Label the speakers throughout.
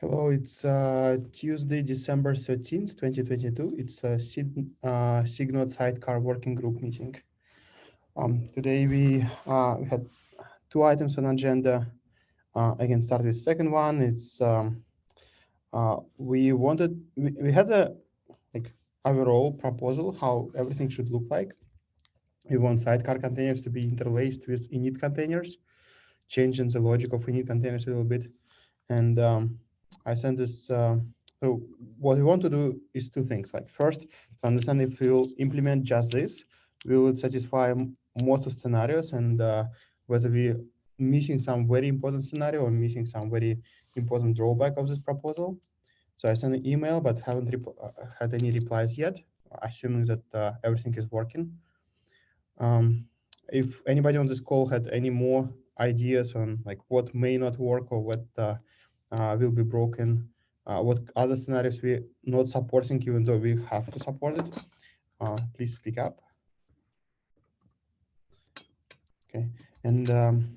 Speaker 1: Hello, it's Tuesday, December 13th, 2022. It's a SIG Node Sidecar working group meeting. Today we had two items on agenda. I can start with the second one. It's we had a like overall proposal how everything should look like. We want sidecar containers to be interlaced with init containers, changing the logic of init containers a little bit. And I sent this. So what we want to do is two things. Like first, to understand if we'll implement just this, will it satisfy most of scenarios, and whether we're missing some very important scenario or missing some very important drawback of this proposal. So I sent an email, but haven't had any replies yet, assuming that everything is working. If anybody on this call had any more ideas on like what may not work or what will be broken, what other scenarios we're not supporting, even though we have to support it, please speak up. Okay, and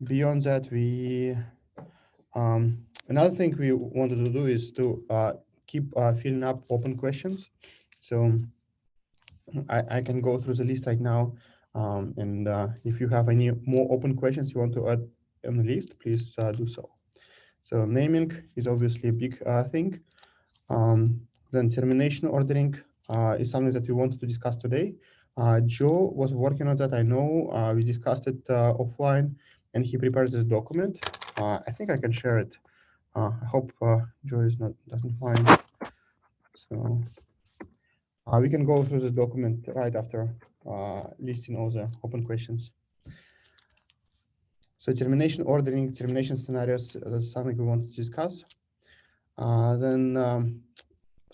Speaker 1: beyond that, we another thing we wanted to do is to keep filling up open questions. So I can go through the list right now. And if you have any more open questions you want to add on the list, please do so. So naming is obviously a big thing. Then termination ordering is something that we wanted to discuss today. Joe was working on that. I know we discussed it offline, and he prepared this document. I think I can share it. I hope Joe doesn't mind. So we can go through this document right after listing all the open questions. So termination ordering, termination scenarios, that's something we want to discuss. Then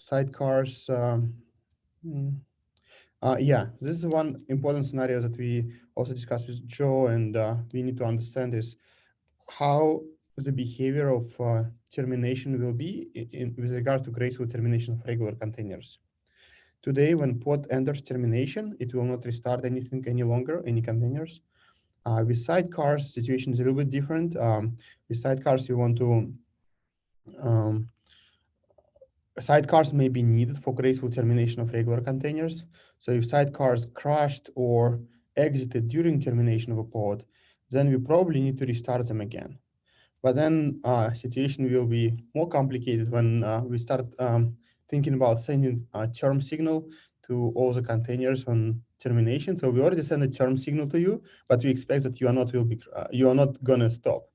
Speaker 1: sidecars. Yeah, this is one important scenario that we also discussed with Joe, and we need to understand is how the behavior of termination will be with regard to graceful termination of regular containers. Today, when pod enters termination, it will not restart anything any longer, any containers. With sidecars, situation is a little bit different. With sidecars, you want to sidecars may be needed for graceful termination of regular containers. So if sidecars crashed or exited during termination of a pod, then we probably need to restart them again. But then situation will be more complicated when we start thinking about sending a term signal to all the containers on termination. So we already send a term signal to you, but we expect that you are not gonna stop.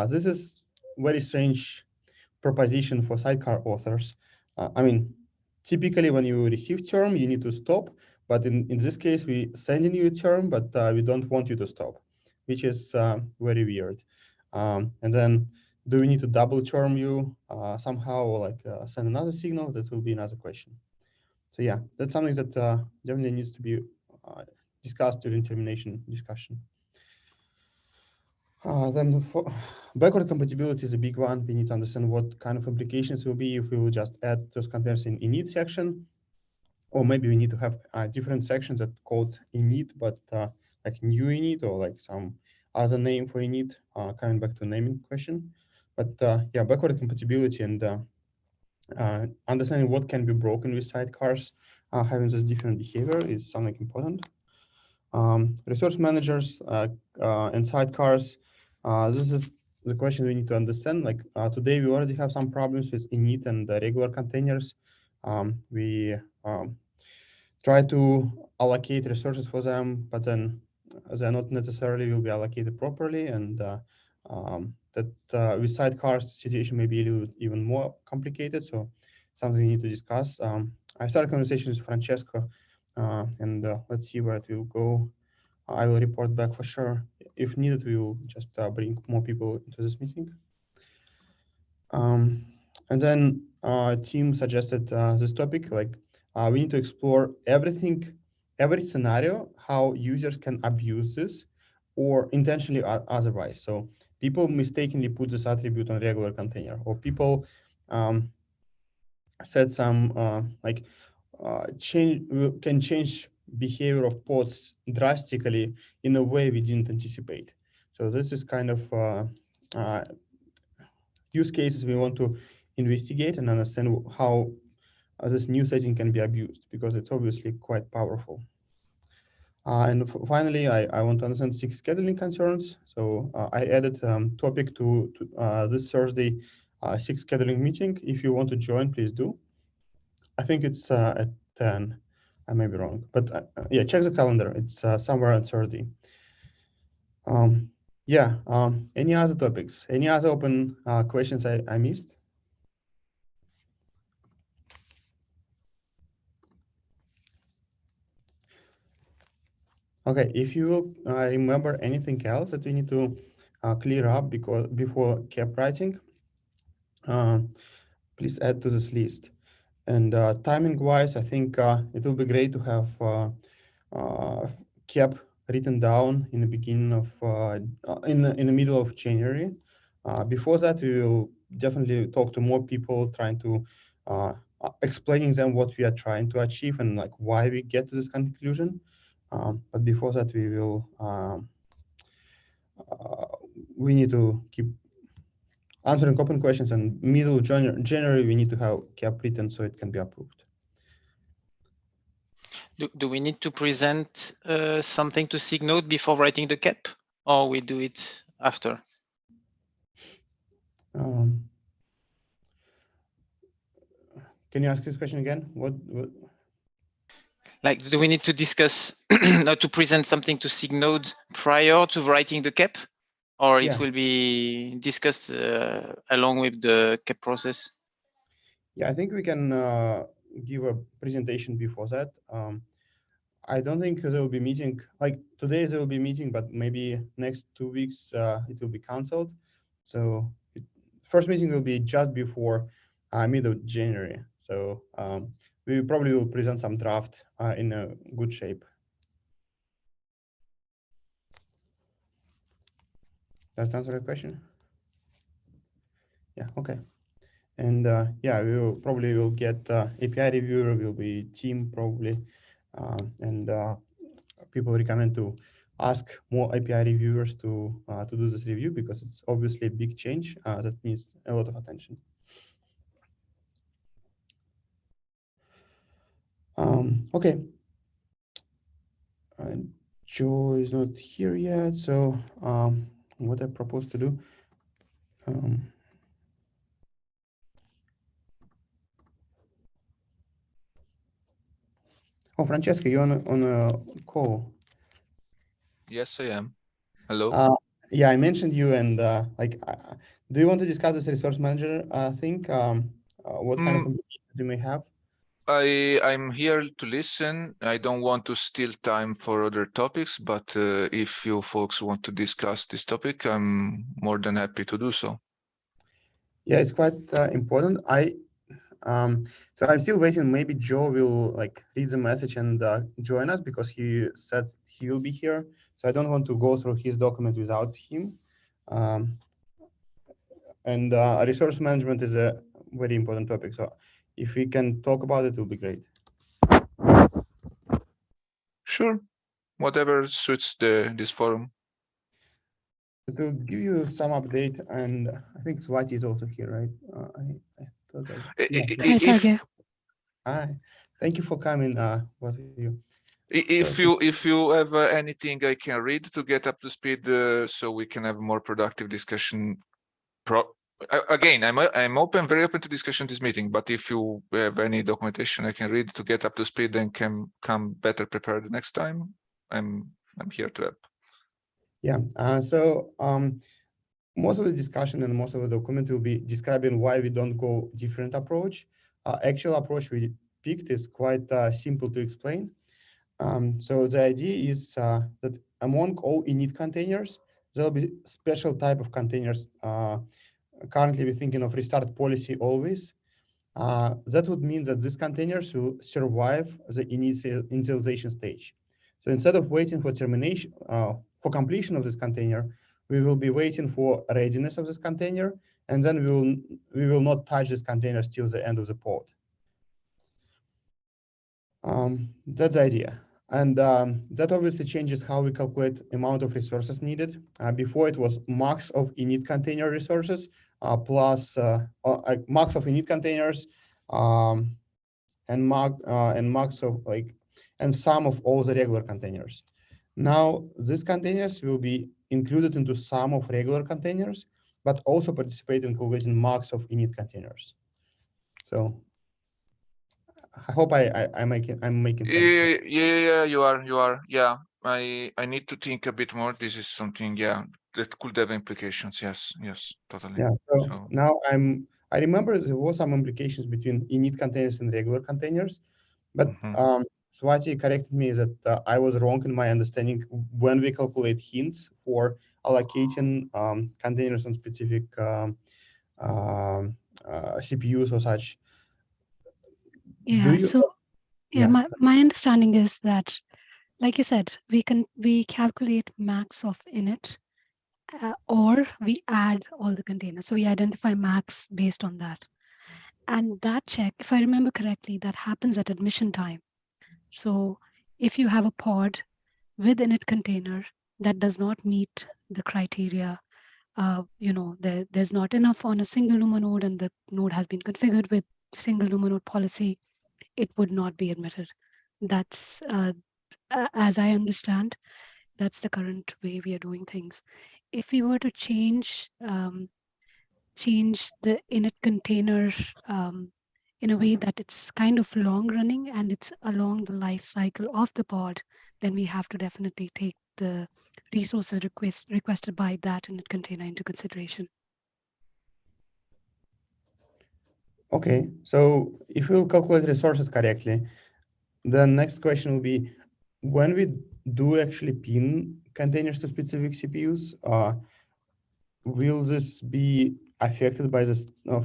Speaker 1: This is very strange proposition for sidecar authors. I mean, typically when you receive term, you need to stop. But in this case, we sending you a term, but we don't want you to stop, which is very weird. And then do we need to double term you somehow, or like send another signal? That will be another question. So yeah, that's something that definitely needs to be discussed during termination discussion. Then for backward compatibility is a big one. We need to understand what kind of implications will be if we will just add those containers in init section, or maybe we need to have different sections that called init, but like new init or like some other name for init, coming back to naming question. But yeah, backward compatibility and understanding what can be broken with sidecars, having this different behavior is something important. Resource managers and sidecars, this is the question we need to understand. Like today, we already have some problems with init and regular containers. We try to allocate resources for them, but then they're not necessarily will be allocated properly, and with sidecars, the situation may be a little bit even more complicated. So something we need to discuss. I started conversations with Francesco, and let's see where it will go. I will report back for sure. If needed, we will just bring more people into this meeting. And then team suggested this topic, like we need to explore everything, every scenario, how users can abuse this or intentionally otherwise. So people mistakenly put this attribute on regular container, or people said some like can change behavior of pods drastically in a way we didn't anticipate. So this is kind of use cases we want to investigate and understand how this new setting can be abused, because it's obviously quite powerful. And finally, I want to understand 6 scheduling concerns. So I added topic to this Thursday 6 scheduling meeting. If you want to join, please do. I think it's at 10. I may be wrong, but yeah, check the calendar. It's somewhere on Thursday. Yeah, any other topics? Any other open questions I missed? Okay, if you remember anything else that we need to clear up before cap writing, please add to this list. And timing-wise, I think it will be great to have cap written down in the beginning of in the middle of January. Before that, we will definitely talk to more people, trying to explaining them what we are trying to achieve and like why we get to this conclusion. But before that, we need to keep answering open questions, and middle of January we need to have cap written so it can be approved.
Speaker 2: Do we need to present something to SIG Node before writing the cap, or we do it after?
Speaker 1: Can you ask this question again? What?
Speaker 2: Like, do we need to discuss or to present something to SIG Node prior to writing the cap, or it will be discussed along with the cap process?
Speaker 1: Yeah, I think we can give a presentation before that. I don't think there will be meeting, like today there will be meeting, but maybe next 2 weeks it will be canceled. So first meeting will be just before mid of January. So we probably will present some draft in a good shape. Does that answer the question? Yeah, okay. And yeah, we will probably will get API reviewer, will be team probably, and people recommend to ask more API reviewers to do this review, because it's obviously a big change that needs a lot of attention. Okay. Joe is not here yet, so what I propose to do. Oh, Francesca, you're on a call.
Speaker 3: Yes, I am. Hello.
Speaker 1: Yeah, I mentioned you, and do you want to discuss this resource manager thing? What kind of implications you may have?
Speaker 3: I'm here to listen. I don't want to steal time for other topics, but if you folks want to discuss this topic, I'm more than happy to do so.
Speaker 1: Yeah, it's quite important. So I'm still waiting. Maybe Joe will like read the message and join us, because he said he will be here. So I don't want to go through his document without him. And resource management is a very important topic. So if we can talk about it, it will be great.
Speaker 3: Sure, whatever suits this forum.
Speaker 1: To give you some update, and I think Swati is also here, right? I thought
Speaker 4: Hi, Sergey.
Speaker 1: Hi, thank you for coming, both of you.
Speaker 3: If you have anything I can read to get up to speed, so we can have a more productive discussion. Again, I'm open, very open to discussion this meeting. But if you have any documentation I can read to get up to speed and can come better prepared next time, I'm here to help.
Speaker 1: Yeah. Most of the discussion and most of the document will be describing why we don't go different approach. Actual approach we picked is quite simple to explain. So the idea is that among all init containers, there will be special type of containers. Currently, we're thinking of restart policy always. That would mean that these containers will survive the initialization stage. So instead of waiting for termination, for completion of this container, we will be waiting for readiness of this container, and then we will not touch this container till the end of the pod. That's the idea. And that obviously changes how we calculate amount of resources needed. Before it was max of init container resources plus max of init containers and max of and sum of all the regular containers. Now these containers will be included into sum of regular containers, but also participate in calculating max of init containers. So I hope I'm making sense.
Speaker 3: Yeah, you are. Yeah, I need to think a bit more. This is something, yeah, that could have implications. Yes, totally.
Speaker 1: Yeah. So now I remember there was some implications between init containers and regular containers, but Swati corrected me that I was wrong in my understanding when we calculate hints for allocating containers on specific CPUs or such.
Speaker 4: Yeah. So yeah, my understanding is that, like you said, we calculate max of init, or we add all the containers. So we identify max based on that. And that check, if I remember correctly, that happens at admission time. So if you have a pod with init container that does not meet the criteria, there's not enough on a single Luma node and the node has been configured with single Luma node policy, it would not be admitted. That's, as I understand, that's the current way we are doing things. If we were to change the init container in a way that it's kind of long running and it's along the life cycle of the pod, then we have to definitely take the resources requested by that init container into consideration.
Speaker 1: Okay, so if we'll calculate resources correctly, the next question will be, when we do actually pin containers to specific CPUs, will this be affected by the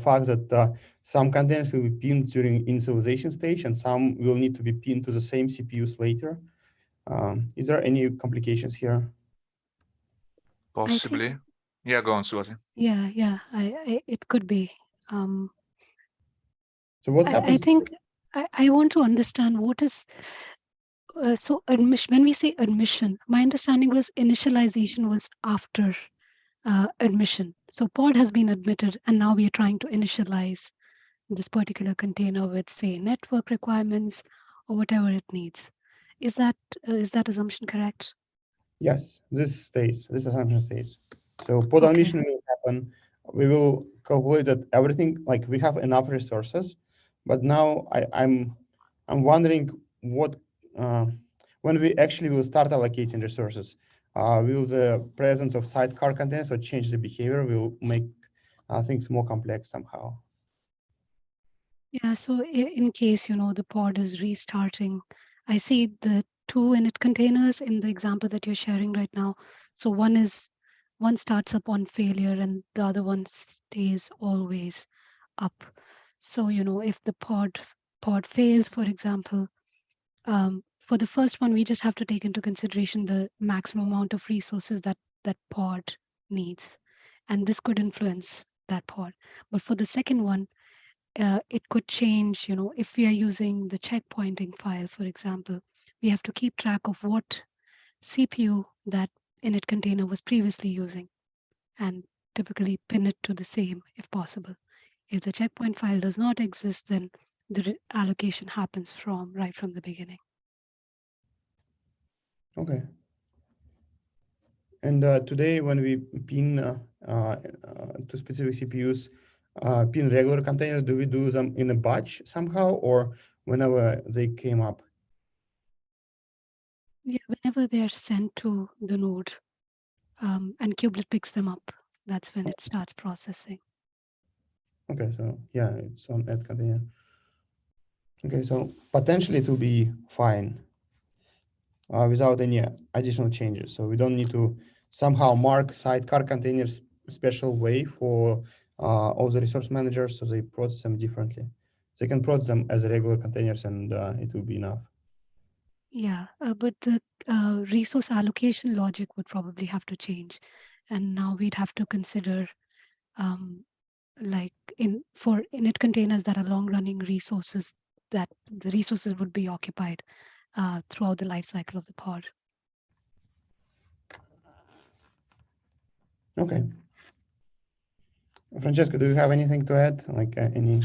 Speaker 1: fact that some containers will be pinned during initialization stage and some will need to be pinned to the same CPUs later? Is there any complications here?
Speaker 3: Possibly. Yeah, go on, Swati.
Speaker 4: Yeah, it could be.
Speaker 1: So what happens?
Speaker 4: I think I want to understand what is, so admission, when we say admission, my understanding was initialization was after admission. So pod has been admitted and now we are trying to initialize this particular container with, say, network requirements or whatever it needs. Is that assumption correct?
Speaker 1: Yes, this assumption stays. So pod admission will happen. We will calculate that everything, like we have enough resources, but now I'm wondering what when we actually will start allocating resources, will the presence of sidecar containers or change the behavior will make things more complex somehow?
Speaker 4: Yeah, so in case, the pod is restarting, I see the two init containers in the example that you're sharing right now. So one starts up on failure and the other one stays always up. So, if the pod fails, for example, for the first one, we just have to take into consideration the maximum amount of resources that pod needs. And this could influence that pod. But for the second one, it could change, if we are using the checkpointing file, for example, we have to keep track of what CPU that init container was previously using and typically pin it to the same if possible. If the checkpoint file does not exist, then the allocation happens right from the beginning.
Speaker 1: Okay. And today, when we pin to specific CPUs, pin regular containers, do we do them in a batch somehow or whenever they came up?
Speaker 4: Yeah, whenever they're sent to the node and kubelet picks them up, that's when it starts processing.
Speaker 1: Okay, so yeah, it's on add container. Okay, so potentially it will be fine without any additional changes. So we don't need to somehow mark sidecar containers special way for all the resource managers, so they process them differently. They can process them as regular containers and it will be enough.
Speaker 4: Yeah, but the resource allocation logic would probably have to change. And now we'd have to consider like for init containers that are long running resources, that the resources would be occupied. throughout the life cycle of the pod.
Speaker 1: Okay. Francesco, do you have anything to add? Like any?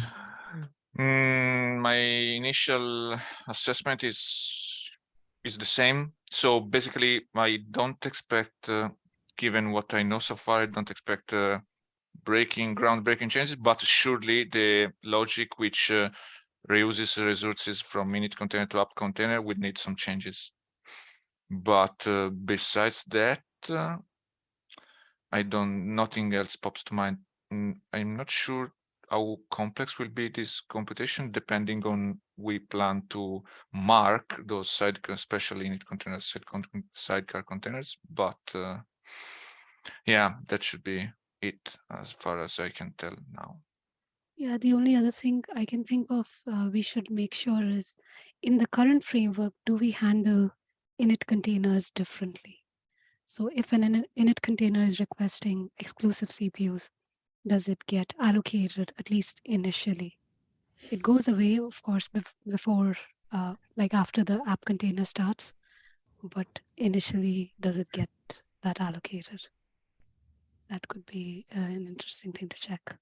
Speaker 3: My initial assessment is the same. So basically, I don't expect, given what I know so far, I don't expect groundbreaking changes, but surely the logic which reuses resources from init container to app container would need some changes. But besides that, nothing else pops to mind. I'm not sure how complex will be this computation, depending on we plan to mark those sidecar, especially init containers, sidecar containers. But yeah, that should be it as far as I can tell now.
Speaker 4: Yeah, the only other thing I can think of we should make sure is, in the current framework, do we handle init containers differently? So if an init container is requesting exclusive CPUs, does it get allocated, at least initially? It goes away, of course, before, like after the app container starts, but initially, does it get that allocated? That could be an interesting thing to check.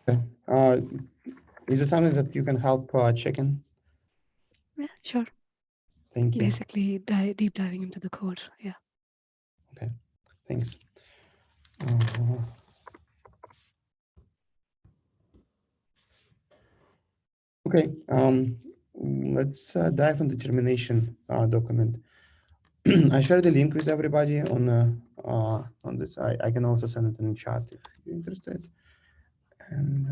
Speaker 1: Okay. Is it something that you can help check in?
Speaker 4: Yeah, sure.
Speaker 1: Thank you.
Speaker 4: Basically, deep diving into the code. Yeah.
Speaker 1: Okay. Thanks. Okay. Let's dive into termination document. I shared the link with everybody on this. I can also send it in the chat if you're interested. And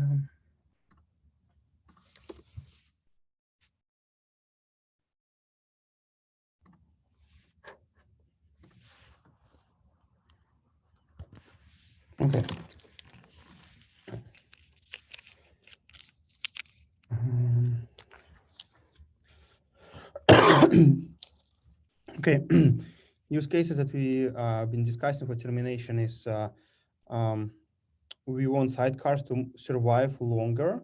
Speaker 1: okay. Okay. Use cases that we been discussing for termination is we want sidecars to survive longer.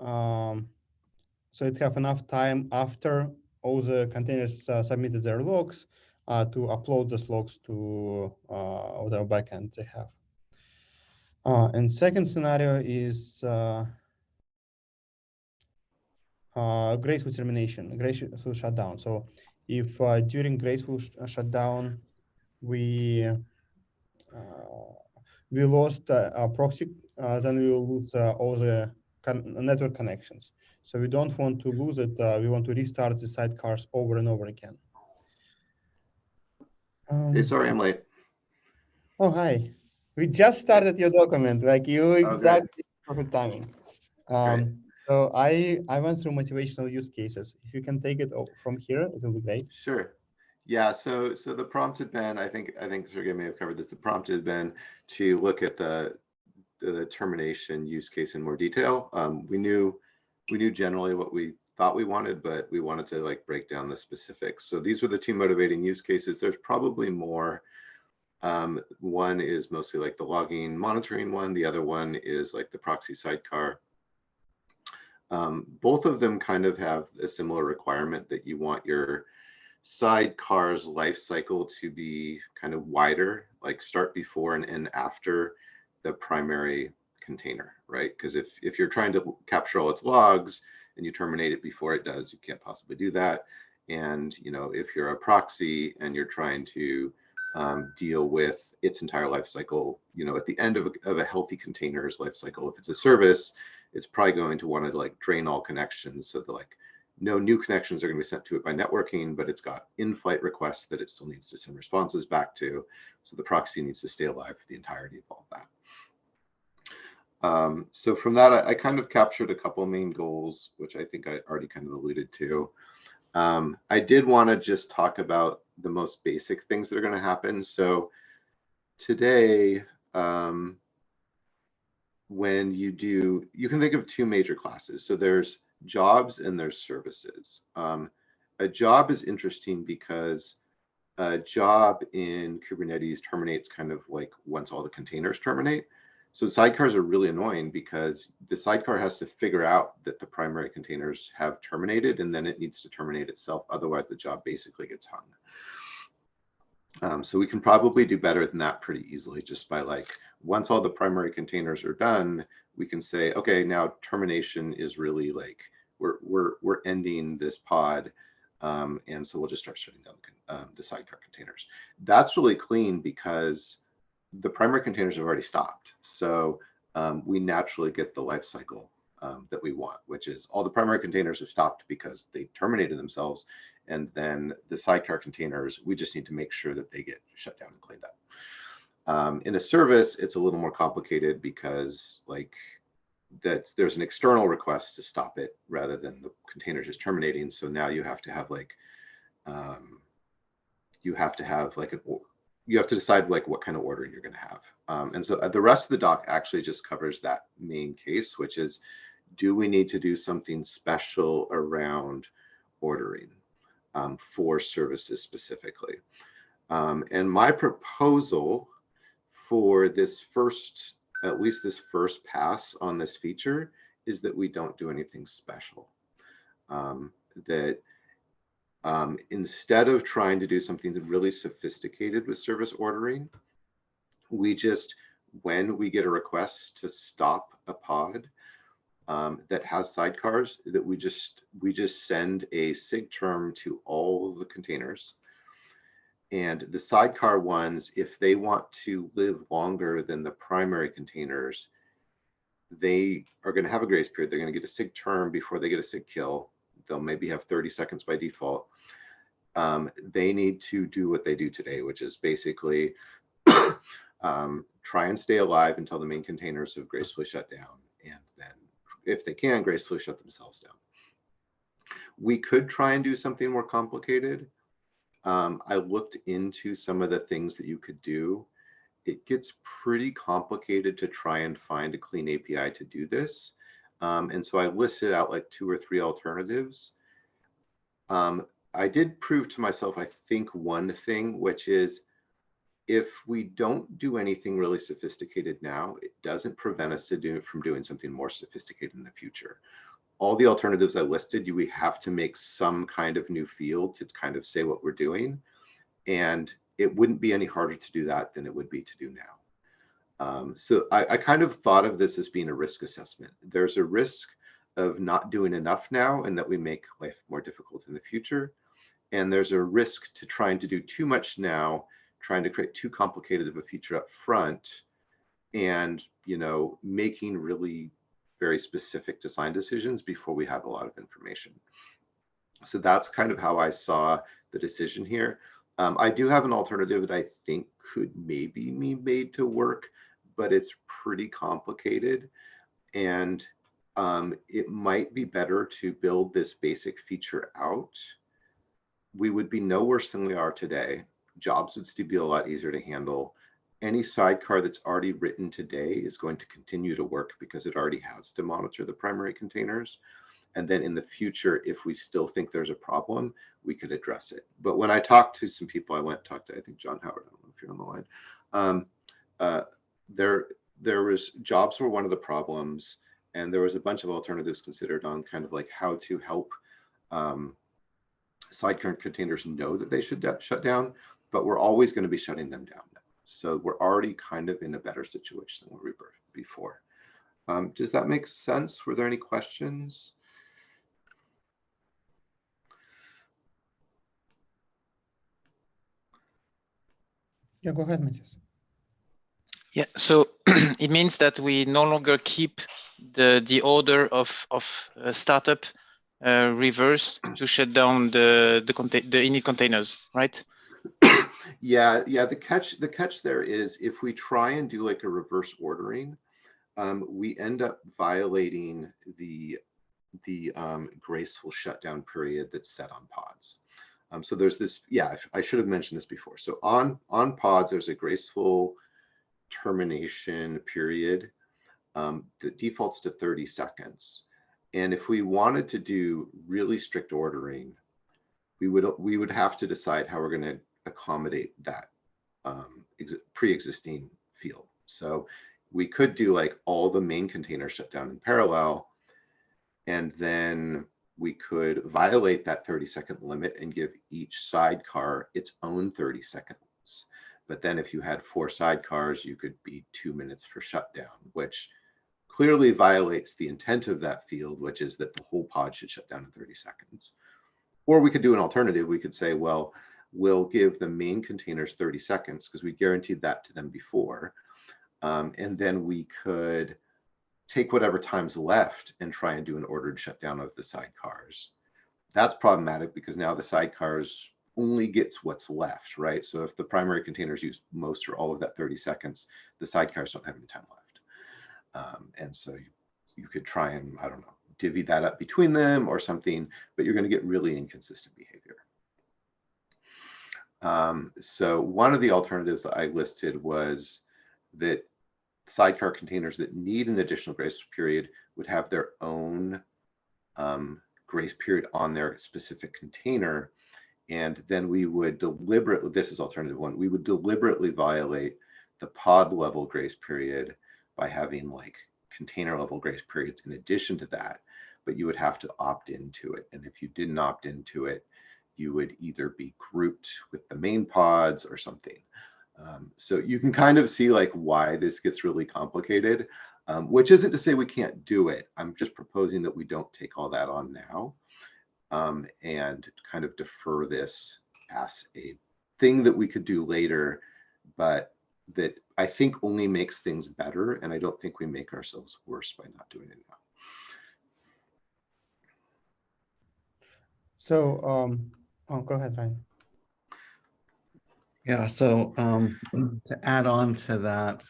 Speaker 1: So it have enough time after all the containers submitted their logs to upload those logs to whatever backend they have. And second scenario is graceful termination, graceful shutdown. So if during graceful shutdown we lost a proxy, then we will lose all the network connections. So we don't want to lose it. We want to restart the sidecars over and over again.
Speaker 5: Hey, sorry, I'm late.
Speaker 1: Oh, hi. We just started your document, like you exactly perfect timing. So I went through motivational use cases. If you can take it from here, it will be great.
Speaker 5: Sure. Yeah, so the prompt had been, I think Sergey may have covered this. The prompt had been to look at the termination use case in more detail. We knew generally what we thought we wanted, but we wanted to like break down the specifics. So these were the two motivating use cases. There's probably more. One is mostly like the logging monitoring one. The other one is like the proxy sidecar. Both of them kind of have a similar requirement that you want your sidecar's life cycle to be kind of wider, like start before and end after the primary container, right? Because if you're trying to capture all its logs and you terminate it before it does, you can't possibly do that. And if you're a proxy and you're trying to deal with its entire life cycle, at the end of a healthy container's life cycle, if it's a service, it's probably going to want to like drain all connections so that like no new connections are going to be sent to it by networking, but it's got in-flight requests that it still needs to send responses back to. So the proxy needs to stay alive for the entirety of all that. So from that, I kind of captured a couple of main goals, which I think I already kind of alluded to. I did want to just talk about the most basic things that are going to happen. So today, when you can think of two major classes. So there's jobs and there's services. A job is interesting because a job in Kubernetes terminates kind of like once all the containers terminate. So sidecars are really annoying because the sidecar has to figure out that the primary containers have terminated, and then it needs to terminate itself. Otherwise, the job basically gets hung. So we can probably do better than that pretty easily, just by like, once all the primary containers are done, we can say, okay, now termination is really like, we're ending this pod. And so we'll just start shutting down the sidecar containers. That's really clean because the primary containers have already stopped. So we naturally get the life cycle that we want, which is all the primary containers have stopped because they terminated themselves. And then the sidecar containers, we just need to make sure that they get shut down and cleaned up. In a service, it's a little more complicated because like there's an external request to stop it rather than the container just terminating. So now you have to have like, you have to decide like what kind of ordering you're going to have. And so the rest of the doc actually just covers that main case, which is, do we need to do something special around ordering for services specifically? And my proposal for this first, at least this first pass on this feature, is that we don't do anything special. Instead of trying to do something really sophisticated with service ordering, we just, when we get a request to stop a pod that has sidecars, that we just send a SIG term to all the containers. And the sidecar ones, if they want to live longer than the primary containers, they are going to have a grace period. They're going to get a SIG term before they get a SIG kill. They'll maybe have 30 seconds by default. They need to do what they do today, which is basically try and stay alive until the main containers have gracefully shut down. And then if they can, gracefully shut themselves down. We could try and do something more complicated. I looked into some of the things that you could do. It gets pretty complicated to try and find a clean API to do this. And so I listed out like 2 or 3 alternatives. I did prove to myself, I think, one thing, which is if we don't do anything really sophisticated now, it doesn't prevent us from doing something more sophisticated in the future. All the alternatives I listed, we have to make some kind of new field to kind of say what we're doing. And it wouldn't be any harder to do that than it would be to do now. So I kind of thought of this as being a risk assessment. There's a risk of not doing enough now and that we make life more difficult in the future. And there's a risk to trying to do too much now, trying to create too complicated of a feature up front, and making really very specific design decisions before we have a lot of information. So that's kind of how I saw the decision here. I do have an alternative that I think could maybe be made to work, but it's pretty complicated. And it might be better to build this basic feature out. We would be no worse than we are today. Jobs would still be a lot easier to handle. Any sidecar that's already written today is going to continue to work because it already has to monitor the primary containers. And then in the future, if we still think there's a problem, we could address it. But when I talked to some people, I went and talked to, I think, John Howard, I don't know if you're on the line. There was jobs were one of the problems, and there was a bunch of alternatives considered on kind of like how to help sidecar containers know that they should shut down, but we're always going to be shutting them down now. So we're already kind of in a better situation than we were before. Does that make sense? Were there any questions?
Speaker 1: Yeah, go ahead, Matthias.
Speaker 2: Yeah, so it means that we no longer keep the order of startup reverse to shut down the init containers, right?
Speaker 5: Yeah. The catch there is if we try and do like a reverse ordering, we end up violating the graceful shutdown period that's set on pods. So there's this, yeah, I should have mentioned this before. So on pods, there's a graceful termination period that defaults to 30 seconds. And if we wanted to do really strict ordering, we would have to decide how we're going to accommodate that pre-existing field. So we could do like all the main containers shut down in parallel, and then we could violate that 30-second limit and give each sidecar its own 30 seconds. But then if you had 4 sidecars, you could be 2 minutes for shutdown, which clearly violates the intent of that field, which is that the whole pod should shut down in 30 seconds. Or we could do an alternative. We could say, well, we'll give the main containers 30 seconds because we guaranteed that to them before. And then we could take whatever time's left and try and do an ordered shutdown of the sidecars. That's problematic because now the sidecars only gets what's left, right? So if the primary containers use most or all of that 30 seconds, the sidecars don't have any time left. And so you could try and, I don't know, divvy that up between them or something, but you're going to get really inconsistent behavior. So one of the alternatives that I listed was that sidecar containers that need an additional grace period would have their own grace period on their specific container. And then we would deliberately, this is alternative one, we would deliberately violate the pod level grace period by having like container level grace periods in addition to that, but you would have to opt into it. And if you didn't opt into it, you would either be grouped with the main pods or something. So you can kind of see like why this gets really complicated, which isn't to say we can't do it. I'm just proposing that we don't take all that on now and kind of defer this as a thing that we could do later, but that I think only makes things better. And I don't think we make ourselves worse by not doing it now.
Speaker 1: So, go ahead, Ryan.
Speaker 6: Yeah, so to add on to that,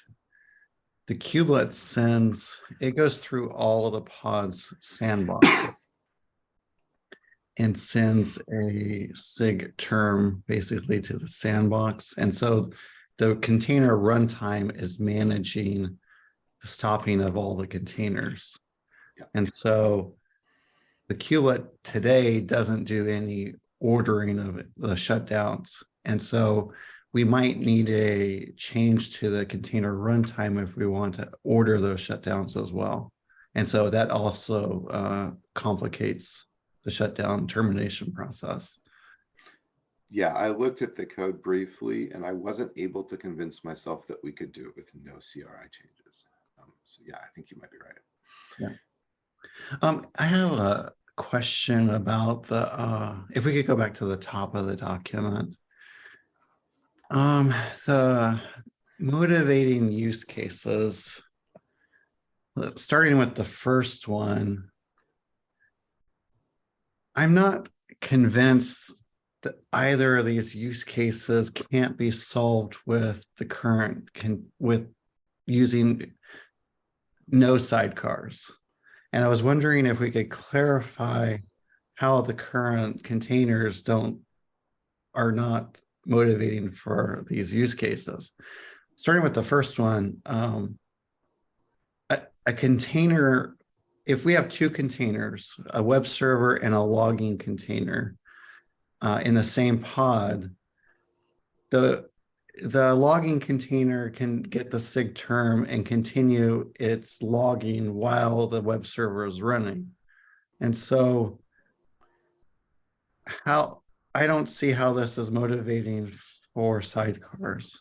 Speaker 6: the kubelet sends, it goes through all of the pods sandboxes and sends a SIG term basically to the sandbox. And so the container runtime is managing the stopping of all the containers.
Speaker 5: Yeah.
Speaker 6: And so the kubelet today doesn't do any ordering of the shutdowns. And so we might need a change to the container runtime if we want to order those shutdowns as well. And so that also complicates the shutdown termination process.
Speaker 5: Yeah, I looked at the code briefly and I wasn't able to convince myself that we could do it with no CRI changes. So yeah, I think you might be right.
Speaker 6: Yeah. I have a question about the, if we could go back to the top of the document. The motivating use cases, starting with the first one, I'm not convinced that either of these use cases can't be solved with the current, with using no sidecars. And I was wondering if we could clarify how the current containers are not motivating for these use cases. Starting with the first one, a container, if we have 2 containers, a web server and a logging container in the same pod, the logging container can get the SIG term and continue its logging while the web server is running. And so I don't see how this is motivating for sidecars.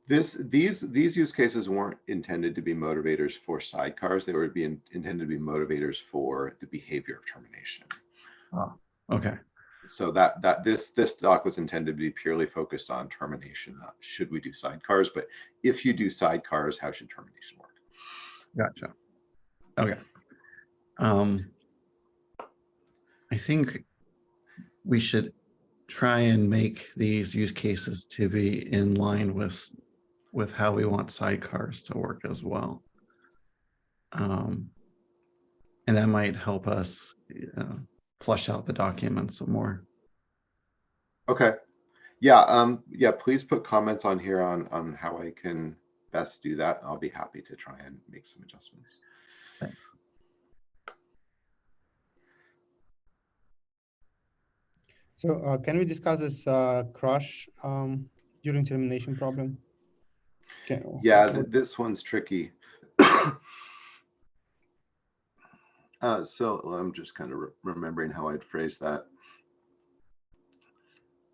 Speaker 5: These use cases weren't intended to be motivators for sidecars. They were intended to be motivators for the behavior of termination.
Speaker 6: Oh, okay.
Speaker 5: So this doc was intended to be purely focused on termination, not should we do sidecars, but if you do sidecars, how should termination work?
Speaker 6: Gotcha. Okay. I think we should try and make these use cases to be in line with how we want sidecars to work as well. And that might help us flush out the document some more.
Speaker 5: Okay. Yeah. Yeah. Please put comments on here on how I can best do that. I'll be happy to try and make some adjustments.
Speaker 6: Thanks.
Speaker 1: So can we discuss this crash during termination problem?
Speaker 5: Yeah, this one's tricky. So I'm just kind of remembering how I'd phrase that.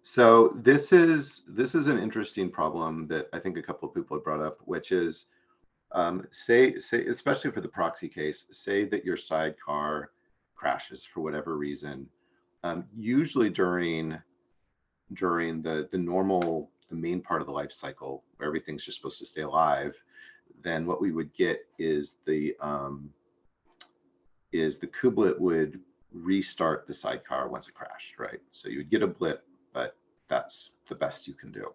Speaker 5: So this is an interesting problem that I think a couple of people have brought up, which is say especially for the proxy case, say that your sidecar crashes for whatever reason. Usually during the main part of the life cycle where everything's just supposed to stay alive, then what we would get is the kubelet would restart the sidecar once it crashed, right? So you would get a blip, but that's the best you can do.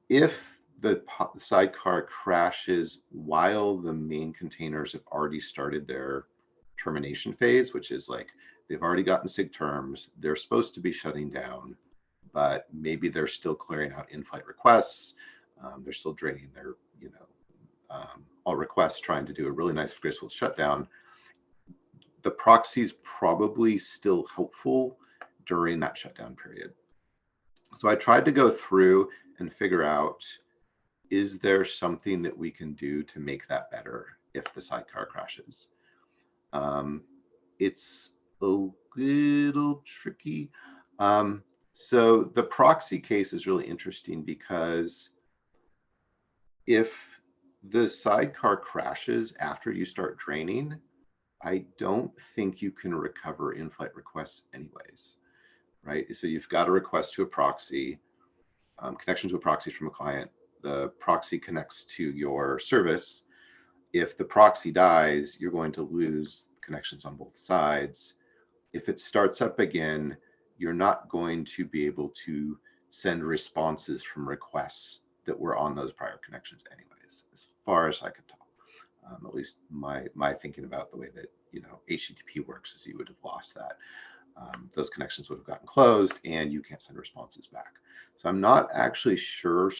Speaker 5: If the sidecar crashes while the main containers have already started their termination phase, which is like they've already gotten SIG terms, they're supposed to be shutting down, but maybe they're still clearing out in-flight requests. They're still draining their, all requests, trying to do a really nice graceful shutdown. The proxy is probably still helpful during that shutdown period. So I tried to go through and figure out, is there something that we can do to make that better if the sidecar crashes? It's a little tricky. So the proxy case is really interesting because if the sidecar crashes after you start draining, I don't think you can recover in-flight requests anyways, right? So you've got a request to a proxy, connection to a proxy from a client. The proxy connects to your service. If the proxy dies, you're going to lose connections on both sides. If it starts up again, you're not going to be able to send responses from requests that were on those prior connections anyways, as far as I could tell. At least my thinking about the way that HTTP works is you would have lost that. Those connections would have gotten closed and you can't send responses back. So I'm not actually sure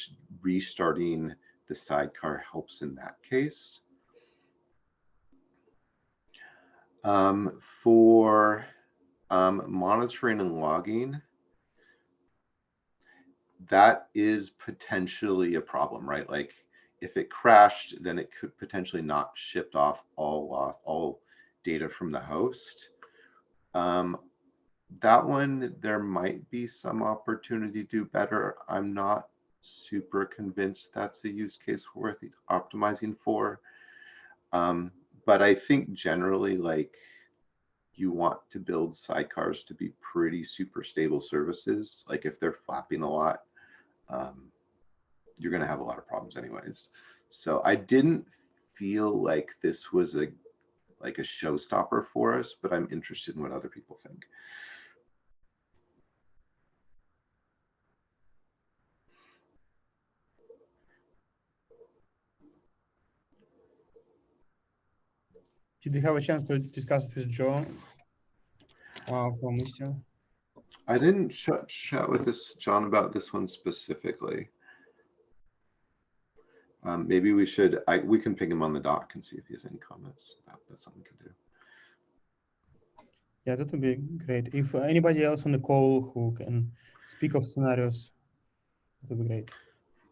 Speaker 5: restarting the sidecar helps in that case. For monitoring and logging, that is potentially a problem, right? Like if it crashed, then it could potentially not shipped off all data from the host. That one, there might be some opportunity to do better. I'm not super convinced that's a use case worth optimizing for. But I think generally, like, you want to build sidecars to be pretty super stable services. Like if they're flapping a lot, you're going to have a lot of problems anyways. So I didn't feel like this was a showstopper for us, but I'm interested in what other people think.
Speaker 1: Did you have a chance to discuss it with John from Istio?
Speaker 5: I didn't chat with John about this one specifically. Maybe we should. We can ping him on the doc and see if he has any comments. That's something we can do.
Speaker 1: Yeah, that would be great. If anybody else on the call who can speak of scenarios, that would be great.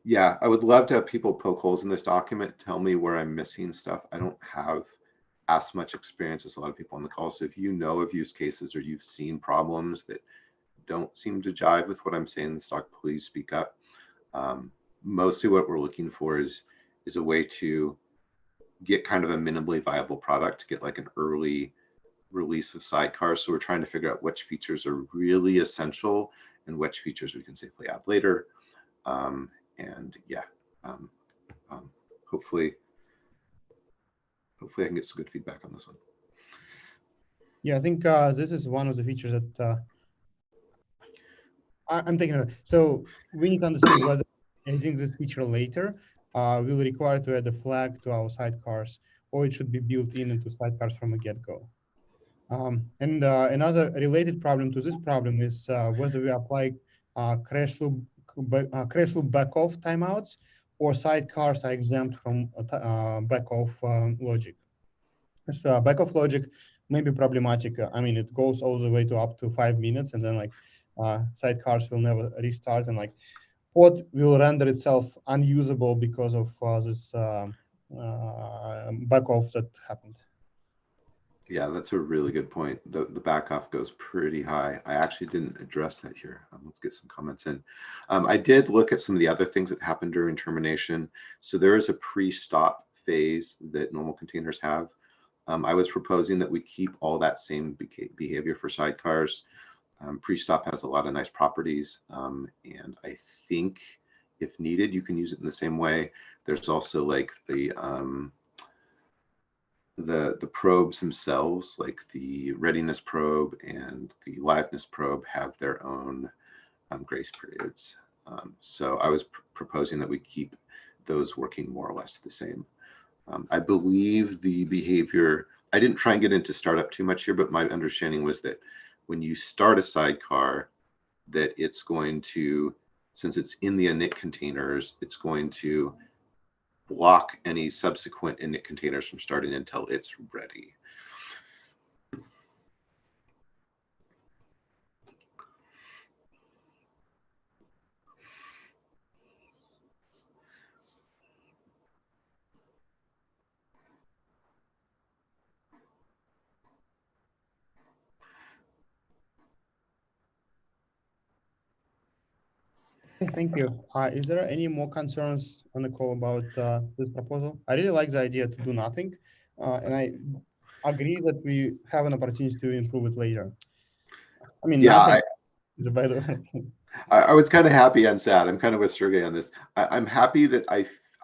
Speaker 5: Yeah, I would love to have people poke holes in this document, tell me where I'm missing stuff. I don't have as much experience as a lot of people on the call. So if you know of use cases or you've seen problems that don't seem to jive with what I'm saying in this doc, please speak up. Mostly what we're looking for is a way to get kind of a minimally viable product, to get like an early release of sidecars. So we're trying to figure out which features are really essential and which features we can safely add later. And yeah, hopefully I can get some good feedback on this one.
Speaker 1: Yeah, I think this is one of the features that I'm thinking of. So we need to understand whether adding this feature later will require to add a flag to our sidecars, or it should be built into sidecars from a get-go. And another related problem to this problem is whether we apply crash loop back-off timeouts, or sidecars are exempt from back-off logic. So back-off logic may be problematic. I mean, it goes all the way to up to 5 minutes, and then like sidecars will never restart, and like pod will render itself unusable because of this back off that happened.
Speaker 5: Yeah, that's a really good point. The back off goes pretty high. I actually didn't address that here. Let's get some comments in. I did look at some of the other things that happened during termination. So there is a pre-stop phase that normal containers have. I was proposing that we keep all that same behavior for sidecars. Pre-stop has a lot of nice properties, and I think if needed, you can use it in the same way. There's also like the probes themselves, like the readiness probe and the liveness probe, have their own grace periods. So I was proposing that we keep those working more or less the same. I believe the behavior, I didn't try and get into startup too much here, but my understanding was that when you start a sidecar, that it's going to, since it's in the init containers, it's going to block any subsequent init containers from starting until it's ready.
Speaker 1: Thank you. Is there any more concerns on the call about this proposal? I really like the idea to do nothing, and I agree that we have an opportunity to improve it later. I mean,
Speaker 5: yeah,
Speaker 1: nothing is a better.
Speaker 5: I was kind of happy and sad. I'm kind of with Sergey on this. I'm happy that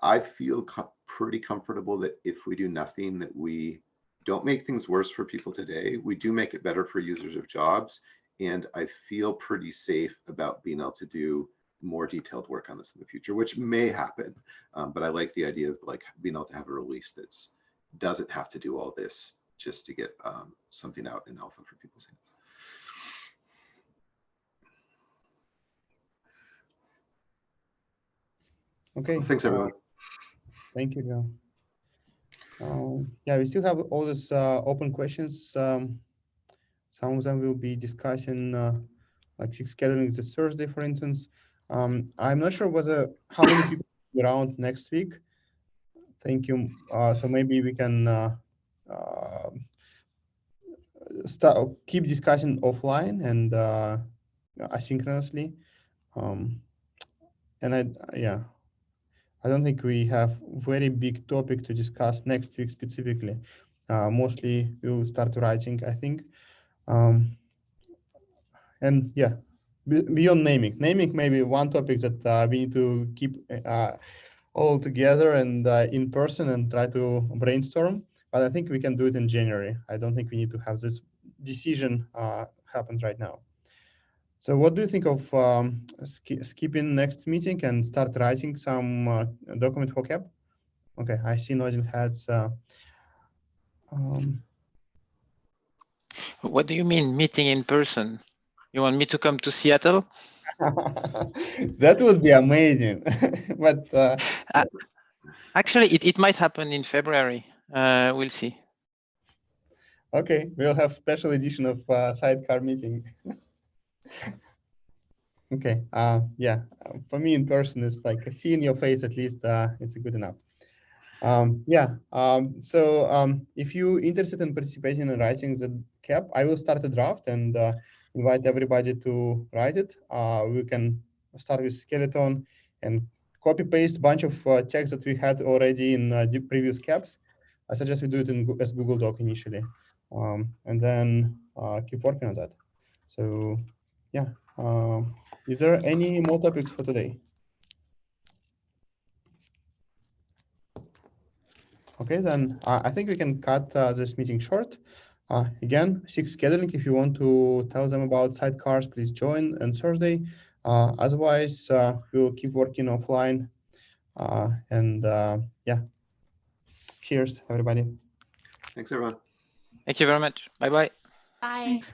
Speaker 5: I feel pretty comfortable that if we do nothing, that we don't make things worse for people today. We do make it better for users of jobs, and I feel pretty safe about being able to do more detailed work on this in the future, which may happen. But I like the idea of like being able to have a release that's doesn't have to do all this just to get something out in alpha for people's hands.
Speaker 1: Okay.
Speaker 5: Well, thanks, everyone.
Speaker 1: Thank you, Joe. Yeah, we still have all these open questions. Some of them will be discussing like SIG scheduling this Thursday, for instance. I'm not sure how many people will be around next week. Thank you. So maybe we can keep discussing offline and asynchronously. And I don't think we have very big topic to discuss next week specifically. Mostly we'll start writing, I think. And yeah, beyond naming may be one topic that we need to keep all together and in person and try to brainstorm. But I think we can do it in January. I don't think we need to have this decision happen right now. So what do you think of skipping next meeting and start writing some document for CAP? Okay, I see nodding heads.
Speaker 2: What do you mean meeting in person? You want me to come to Seattle?
Speaker 1: That would be amazing. But
Speaker 2: actually, it might happen in February. We'll see.
Speaker 1: Okay, we'll have special edition of sidecar meeting. Okay, yeah, for me in person, it's like seeing your face at least, it's good enough. So if you're interested in participating in writing the CAP, I will start a draft and invite everybody to write it. We can start with skeleton and copy paste a bunch of text that we had already in the previous CAPs. I suggest we do it as Google Doc initially, and then keep working on that. So yeah, is there any more topics for today? Okay, then I think we can cut this meeting short. Again, SIG scheduling, if you want to tell them about sidecars, please join on Thursday. Otherwise, we'll keep working offline. Yeah, cheers, everybody.
Speaker 5: Thanks, everyone.
Speaker 2: Thank you very much. Bye-bye.
Speaker 7: Bye.
Speaker 4: Thanks.